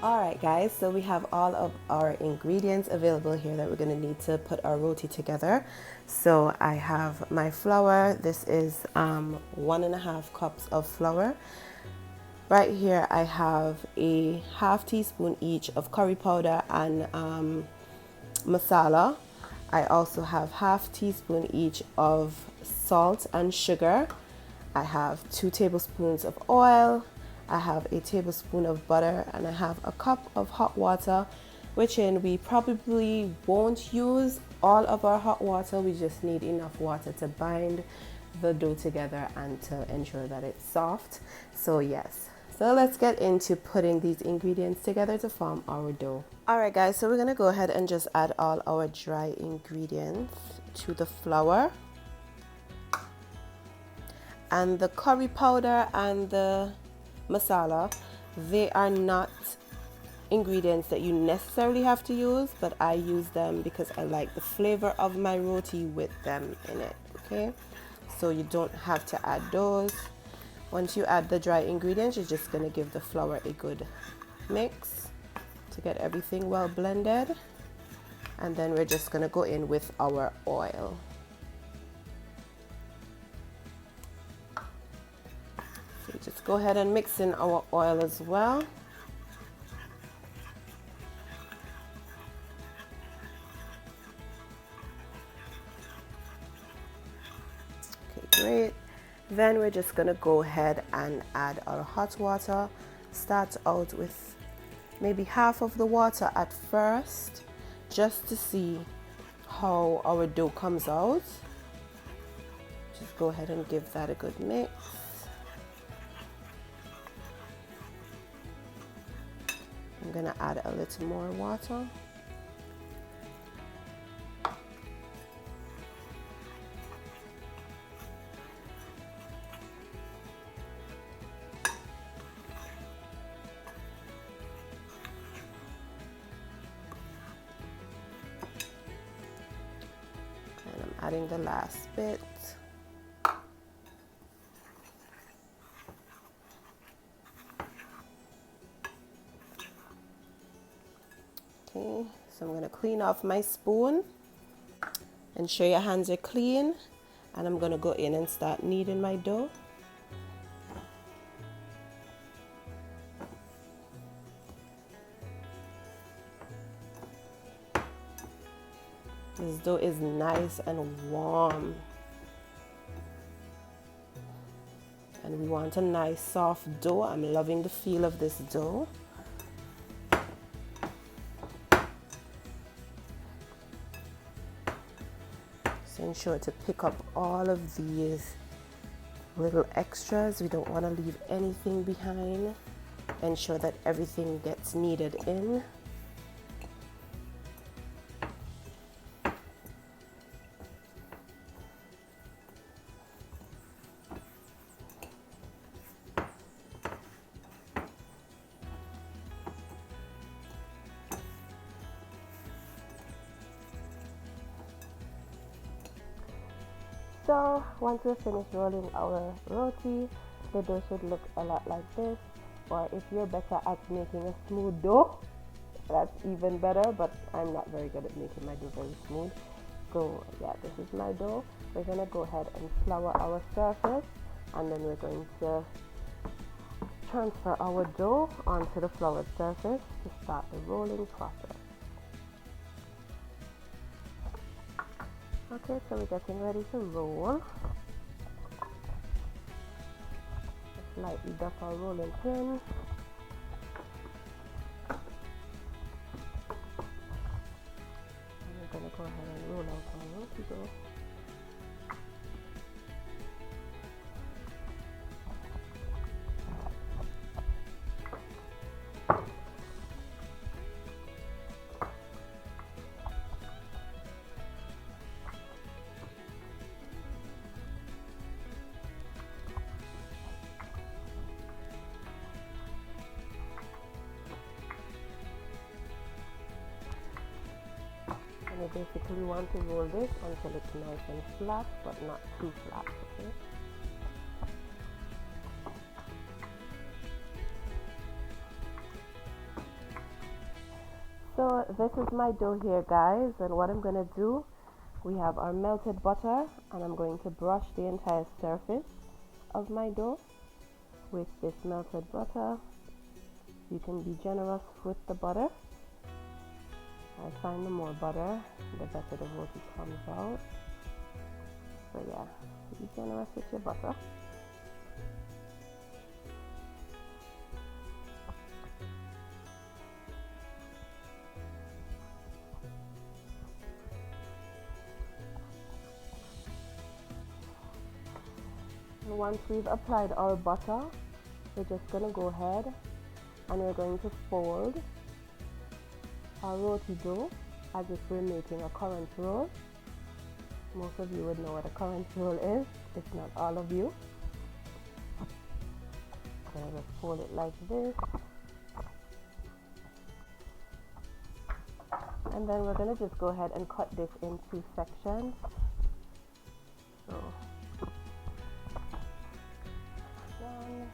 Alright guys, so we have all of our ingredients available here that we're going to need to put our roti together. So I have my flour. This is 1.5 cups of flour. Right here I have a half teaspoon each of curry powder and masala. I also have half teaspoon each of salt and sugar. I have 2 tablespoons of oil. I have a tablespoon of butter, and I have a cup of hot water, which we probably won't use all of our hot water. We just need enough water to bind the dough together and to ensure that it's soft. So yes, so let's get into putting these ingredients together to form our dough. Alright guys, so we're gonna go ahead and just add all our dry ingredients to the flour. And the curry powder and the masala, they are not ingredients that you necessarily have to use, but I use them because I like the flavor of my roti with them in it. Okay, so you don't have to add those. Once you add the dry ingredients, you're just going to give the flour a good mix to get everything well blended, and then we're just going to go in with our oil. Just go ahead and mix in our oil as well. Okay, great. Then we're just going to go ahead and add our hot water. Start out with maybe half of the water at first, just to see how our dough comes out. Just go ahead and give that a good mix. I'm going to add a little more water. And I'm adding the last bit. Okay, so I'm going to clean off my spoon. Ensure your hands are clean, and I'm going to go in and start kneading my dough. This dough is nice and warm, and we want a nice soft dough. I'm loving the feel of this dough. So ensure to pick up all of these little extras. We don't want to leave anything behind. Ensure that everything gets kneaded in. So once we're finished rolling our roti, the dough should look a lot like this. Or if you're better at making a smooth dough, that's even better, but I'm not very good at making my dough very smooth. So yeah, this is my dough. We're going to go ahead and flour our surface, and then we're going to transfer our dough onto the floured surface to start the rolling process. Okay, so we're getting ready to roll. Slightly duck our rolling pin. And we're going to go ahead and roll out our roti dough. And you basically want to roll this until it's nice and flat, but not too flat, okay? So this is my dough here, guys, and what I'm going to do, we have our melted butter, and I'm going to brush the entire surface of my dough with this melted butter. You can be generous with the butter. I find the more butter, the better the roti comes out. So yeah, be generous with your butter. And once we've applied our butter, we're just going to go ahead and we're going to fold our roti dough as if we're making a currant roll. Most of you would know what a currant roll is, if not all of you. I'm going to just fold it like this. And then we're going to just go ahead and cut this into sections. So, one.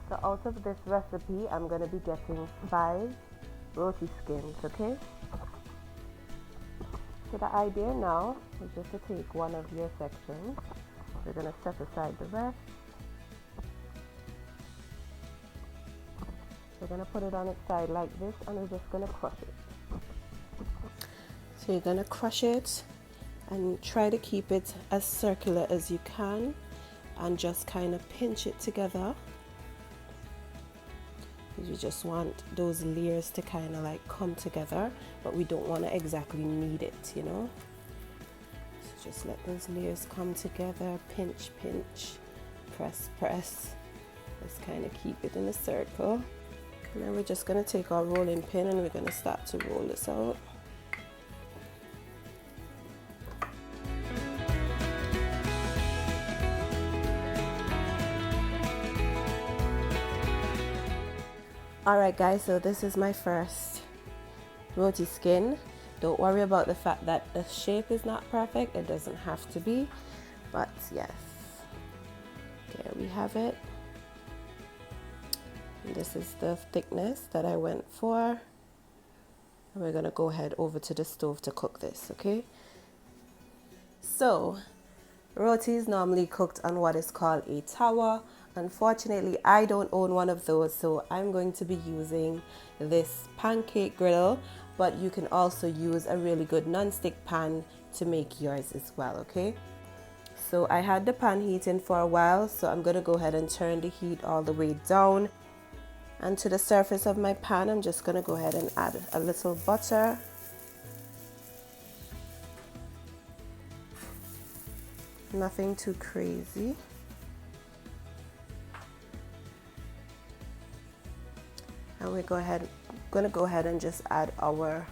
So out of this recipe, I'm going to be getting 5 roti skins, okay? So the idea now is just to take one of your sections. We're going to set aside the rest. We're going to put it on its side like this, and we're just going to crush it. So you're going to crush it and try to keep it as circular as you can and just kind of pinch it together. You just want those layers to kind of like come together, but we don't want to exactly knead it, you know. So just let those layers come together, pinch, pinch, press, press. Just kind of keep it in a circle. And then we're just going to take our rolling pin and we're going to start to roll this out. Alright guys, so this is my first roti skin. Don't worry about the fact that the shape is not perfect. It doesn't have to be. But yes, there we have it. And this is the thickness that I went for. And we're going to go ahead over to the stove to cook this, okay? So, roti is normally cooked on what is called a tawa. Unfortunately, I don't own one of those, so I'm going to be using this pancake griddle, but you can also use a really good non-stick pan to make yours as well, okay? So I had the pan heating for a while, so I'm going to go ahead and turn the heat all the way down. And to the surface of my pan, I'm just going to go ahead and add a little butter. Nothing too crazy. And we're going to go ahead and just add our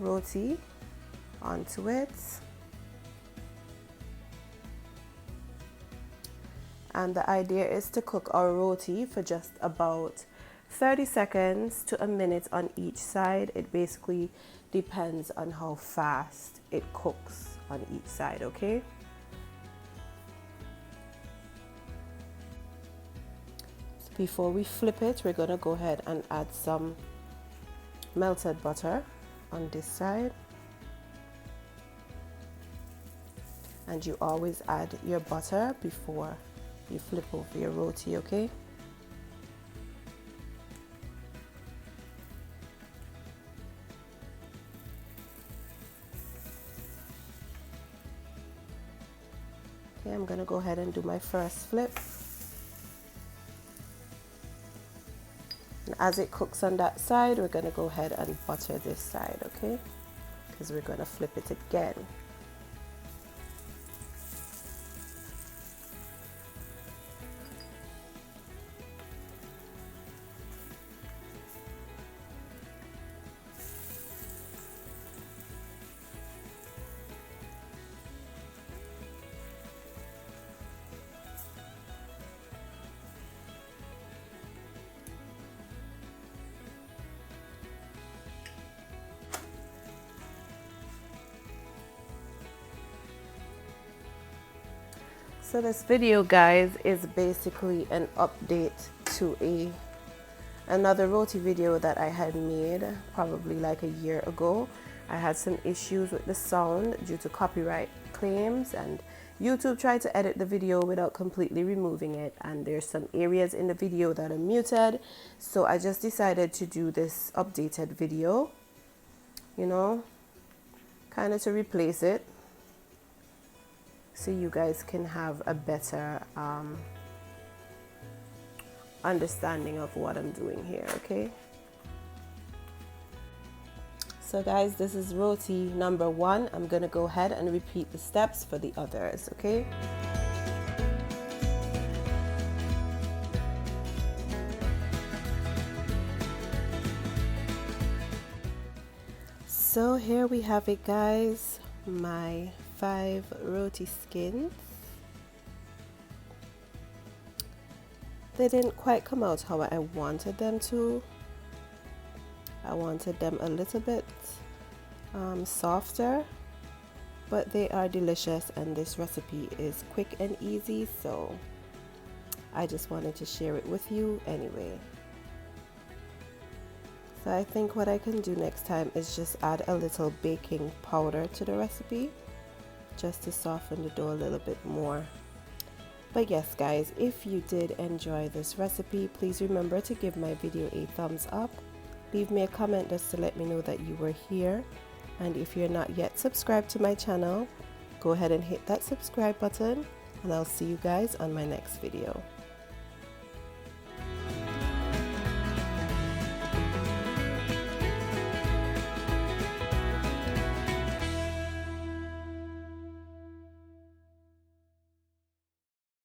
roti onto it. And the idea is to cook our roti for just about 30 seconds to a minute on each side. It basically depends on how fast it cooks on each side, okay? Before we flip it, we're going to go ahead and add some melted butter on this side. And you always add your butter before you flip over your roti, okay? Okay, I'm going to go ahead and do my first flip. And as it cooks on that side, we're going to go ahead and butter this side, okay? Because we're going to flip it again. So this video, guys, is basically an update to another roti video that I had made probably like a year ago. I had some issues with the sound due to copyright claims, and YouTube tried to edit the video without completely removing it, and there's some areas in the video that are muted, so I just decided to do this updated video, you know, kind of to replace it, so you guys can have a better understanding of what I'm doing here. Okay, so guys, this is roti number 1. I'm gonna go ahead and repeat the steps for the others. Okay, so here we have it, guys, my 5 roti skins. They didn't quite come out how I wanted them to. I wanted them a little bit softer, but they are delicious, and this recipe is quick and easy, so I just wanted to share it with you anyway. So I think what I can do next time is just add a little baking powder to the recipe, just to soften the dough a little bit more. But yes, guys, if you did enjoy this recipe, please remember to give my video a thumbs up. Leave me a comment just to let me know that you were here. And if you're not yet subscribed to my channel, go ahead and hit that subscribe button, and I'll see you guys on my next video.